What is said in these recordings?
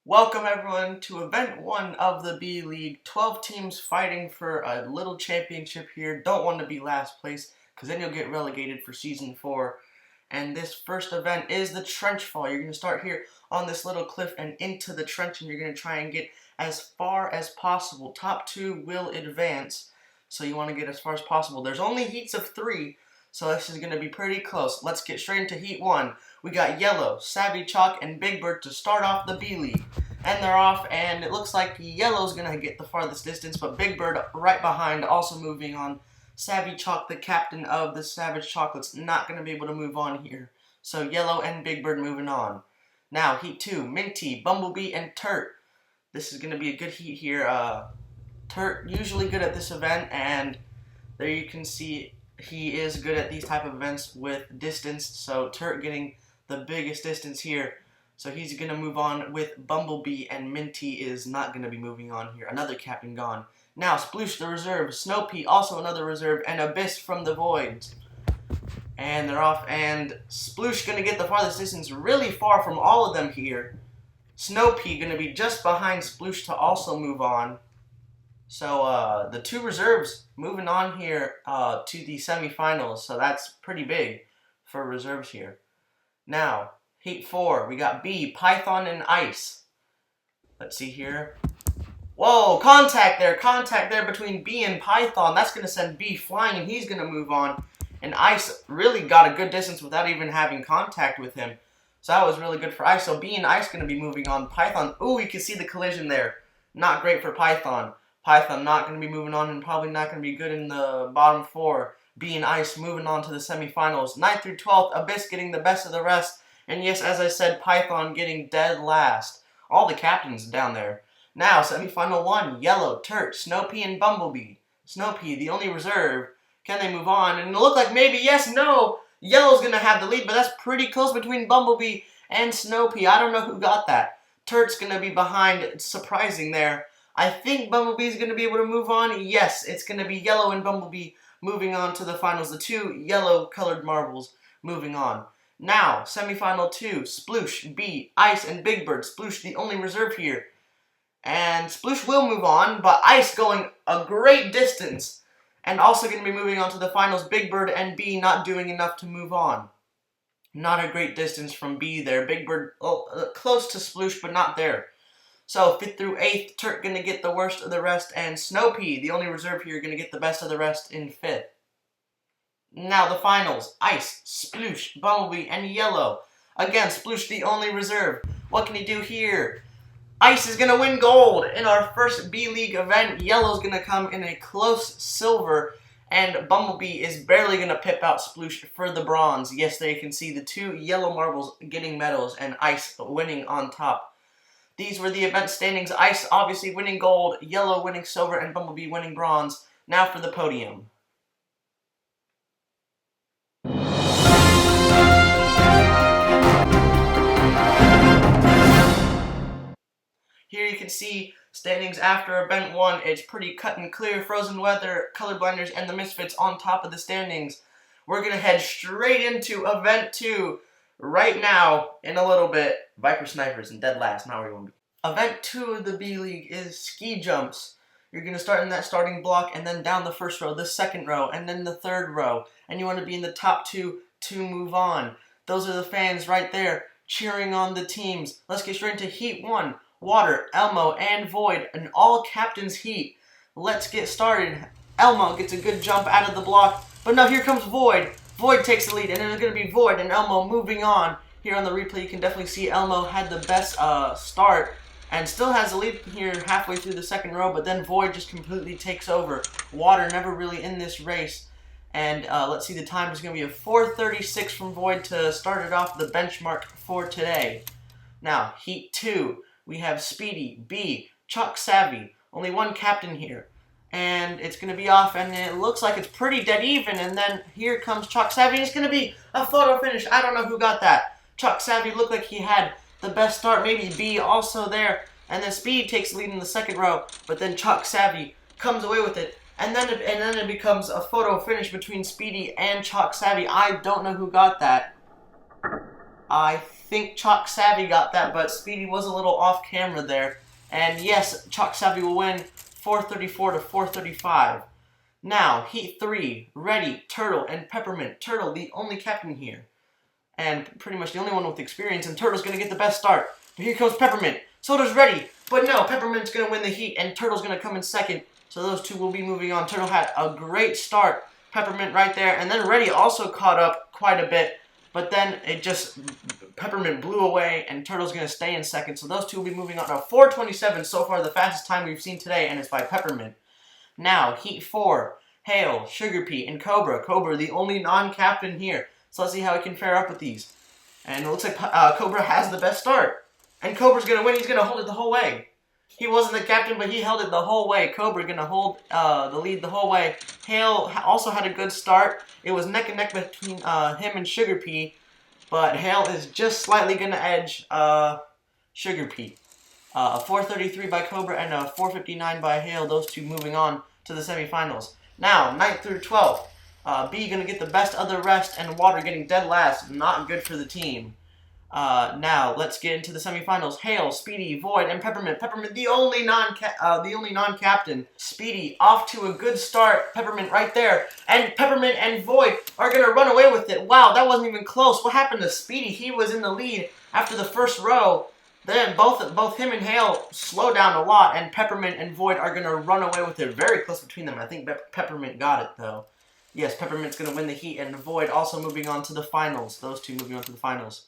Welcome everyone to event 1 of the B League. 12 teams fighting for a little championship here. Don't want to be last place because then you'll get relegated for season 4. And this first event is the trench fall. You're going to start here on this little cliff and into the trench, and you're going to try and get as far as possible. Top 2 will advance, so you want to get as far as possible. There's only heats of 3, so this is going to be pretty close. Let's get straight into heat 1. We got Yellow, Savvy Chalk, and Big Bird to start off the B League. And they're off, and it looks like Yellow's going to get the farthest distance, but Big Bird right behind, also moving on. Savvy Chalk, the captain of the Savage Chocolates, not going to be able to move on here. So Yellow and Big Bird moving on. Now, Heat 2, Minty, Bumblebee, and Turt. This is going to be a good heat here. Turt, usually good at this event, and there you can see he is good at these type of events with distance. So Turt getting the biggest distance here. So he's going to move on with Bumblebee, and Minty is not going to be moving on here. Another captain gone. Now, Sploosh the reserve, Snowpea also another reserve, and Abyss from the Voids. And they're off, and Sploosh going to get the farthest distance, really far from all of them here. Snowpea going to be just behind Sploosh to also move on. So the 2 reserves moving on here to the semifinals, so that's pretty big for reserves here. Now, Heat 4, we got Bee, Python, and Ice. Let's see here. Whoa, contact there between Bee and Python. That's going to send Bee flying, and he's going to move on. And Ice really got a good distance without even having contact with him. So that was really good for Ice. So Bee and Ice going to be moving on. Python, ooh, you can see the collision there. Not great for Python. Python not going to be moving on and probably not going to be good in the bottom 4. Bee and Ice moving on to the semifinals. 9th through 12th, Abyss getting the best of the rest. And yes, as I said, Python getting dead last. All the captains down there. Now, semifinal 1, Yellow, Turt, Snowpea, and Bumblebee. Snowpea, the only reserve. Can they move on? And it looked like maybe, yes, no. Yellow's going to have the lead, but that's pretty close between Bumblebee and Snowpea. I don't know who got that. Turt's going to be behind. It's surprising there. I think Bumblebee's going to be able to move on. Yes, it's going to be Yellow and Bumblebee moving on to the finals. The 2 yellow-colored marbles moving on. Now, semifinal 2, Sploosh, Bee, Ice, and Big Bird. Sploosh, the only reserve here. And Sploosh will move on, but Ice going a great distance. And also going to be moving on to the finals. Big Bird and Bee not doing enough to move on. Not a great distance from Bee there. Big Bird close to Sploosh, but not there. So, 5th through 8th, Turt going to get the worst of the rest. And Snowpea, the only reserve here, going to get the best of the rest in 5th. Now the finals, Ice, Sploosh, Bumblebee, and Yellow. Again, Sploosh the only reserve. What can he do here? Ice is going to win gold in our first B-League event. Yellow's going to come in a close silver, and Bumblebee is barely going to pip out Sploosh for the bronze. Yes, there you can see the 2 yellow marbles getting medals, and Ice winning on top. These were the event standings. Ice obviously winning gold, Yellow winning silver, and Bumblebee winning bronze. Now for the podium. Here you can see standings after event 1. It's pretty cut and clear. Frozen Weather, Color Blinders, and the Misfits on top of the standings. We're going to head straight into event 2 right now in a little bit. Viper Snipers and dead last. Now we're going to be. Event 2 of the B League is ski jumps. You're going to start in that starting block and then down the first row, the second row, and then the third row. And you want to be in the top 2 to move on. Those are the fans right there cheering on the teams. Let's get straight into Heat 1. Water, Elmo, and Void, an all-captains heat. Let's get started. Elmo gets a good jump out of the block, but no, here comes Void. Void takes the lead, and it's going to be Void and Elmo moving on. Here on the replay, you can definitely see Elmo had the best start, and still has the lead here halfway through the second row, but then Void just completely takes over. Water never really in this race, and let's see, the time is going to be a 4:36 from Void to start it off, the benchmark for today. Now, Heat 2. We have Speedy, Bee, Chuck Savvy. Only one captain here. And it's going to be off, and it looks like it's pretty dead even. And then here comes Chuck Savvy. It's going to be a photo finish. I don't know who got that. Chuck Savvy looked like he had the best start. Maybe Bee also there. And then Speed takes the lead in the second row. But then Chuck Savvy comes away with it. And then it becomes a photo finish between Speedy and Chuck Savvy. I don't know who got that. I think Chalk Savvy got that, but Speedy was a little off camera there. And yes, Chalk Savvy will win 434 to 435. Now, Heat 3, Ready, Turtle, and Peppermint. Turtle, the only captain here, and pretty much the only one with experience, and Turtle's going to get the best start. But here comes Peppermint. So does Ready. But no, Peppermint's going to win the Heat, and Turtle's going to come in second. So those two will be moving on. Turtle had a great start. Peppermint right there. And then Ready also caught up quite a bit. But then Peppermint blew away, and Turtle's going to stay in second. So those two will be moving on. Now, 4:27 so far, the fastest time we've seen today, and it's by Peppermint. Now, Heat 4, Hale, Sugar Pea, and Cobra. Cobra, the only non-captain here. So let's see how he can fare up with these. And it looks like Cobra has the best start. And Cobra's going to win. He's going to hold it the whole way. He wasn't the captain, but he held it the whole way. Cobra going to hold the lead the whole way. Hale also had a good start. It was neck and neck between him and Sugar Pea. But Hale is just slightly going to edge Sugar Pea. 4:33 by Cobra and 4:59 by Hale. Those two moving on to the semifinals. Now, 9th through 12th. B going to get the best of the rest, and Water getting dead last. Not good for the team. Now, let's get into the semifinals. Hale, Speedy, Void, and Peppermint. Peppermint, the only non-captain. Speedy off to a good start. Peppermint right there. And Peppermint and Void are going to run away with it. Wow, that wasn't even close. What happened to Speedy? He was in the lead after the first row. Then both him and Hale slow down a lot, and Peppermint and Void are going to run away with it. Very close between them. I think Peppermint got it, though. Yes, Peppermint's going to win the Heat, and Void also moving on to the finals. Those two moving on to the finals.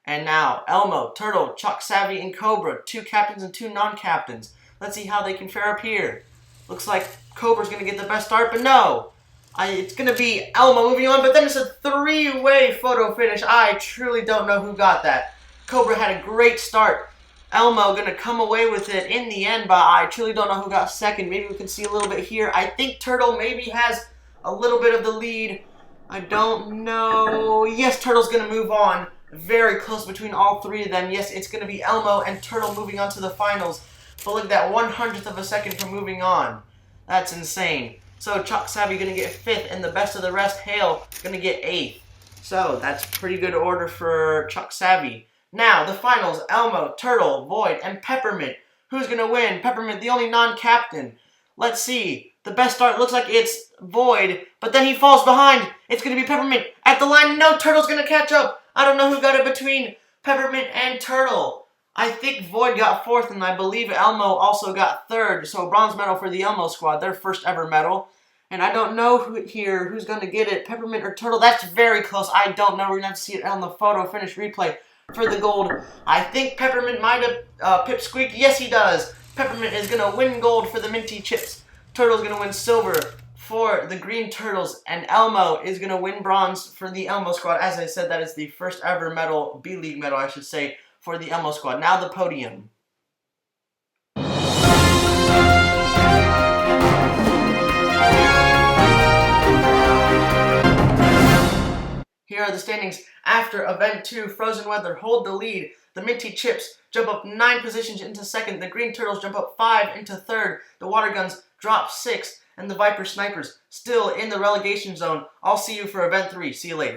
And now, Elmo, Turtle, Chalk Savvy, and Cobra. 2 captains and 2 non-captains. Let's see how they can fare up here. Looks like Cobra's going to get the best start, but no. It's going to be Elmo moving on, but then it's a 3-way photo finish. I truly don't know who got that. Cobra had a great start. Elmo going to come away with it in the end, but I truly don't know who got second. Maybe we can see a little bit here. I think Turtle maybe has a little bit of the lead. I don't know. Yes, Turtle's going to move on. Very close between all 3 of them. Yes, it's going to be Elmo and Turtle moving on to the finals. But look at that, 1/100th of a second from moving on. That's insane. So Chalk Savvy going to get 5th, and the best of the rest, Hale, going to get 8th. So that's pretty good order for Chalk Savvy. Now, the finals, Elmo, Turtle, Void, and Peppermint. Who's going to win? Peppermint, the only non-captain. Let's see. The best start looks like it's Void, but then he falls behind. It's going to be Peppermint at the line. No, Turtle's going to catch up. I don't know who got it between Peppermint and Turtle. I think Void got 4th, and I believe Elmo also got 3rd. So bronze medal for the Elmo squad, their first ever medal. And I don't know who's going to get it, Peppermint or Turtle. That's very close. I don't know. We're going to have to see it on the photo finish replay for the gold. I think Peppermint might have pipsqueaked. Yes, he does. Peppermint is going to win gold for the Minty Chips. Turtle's going to win silver for the Green Turtles, and Elmo is going to win bronze for the Elmo squad. As I said, that is the first ever medal, B-League medal, I should say, for the Elmo squad. Now the podium. Here are the standings after Event 2. Frozen Weather hold the lead. The Minty Chips jump up 9 positions into second. The Green Turtles jump up 5 into third. The Water Guns drop 6. And the Viper Snipers still in the relegation zone. I'll see you for Event 3. See you later.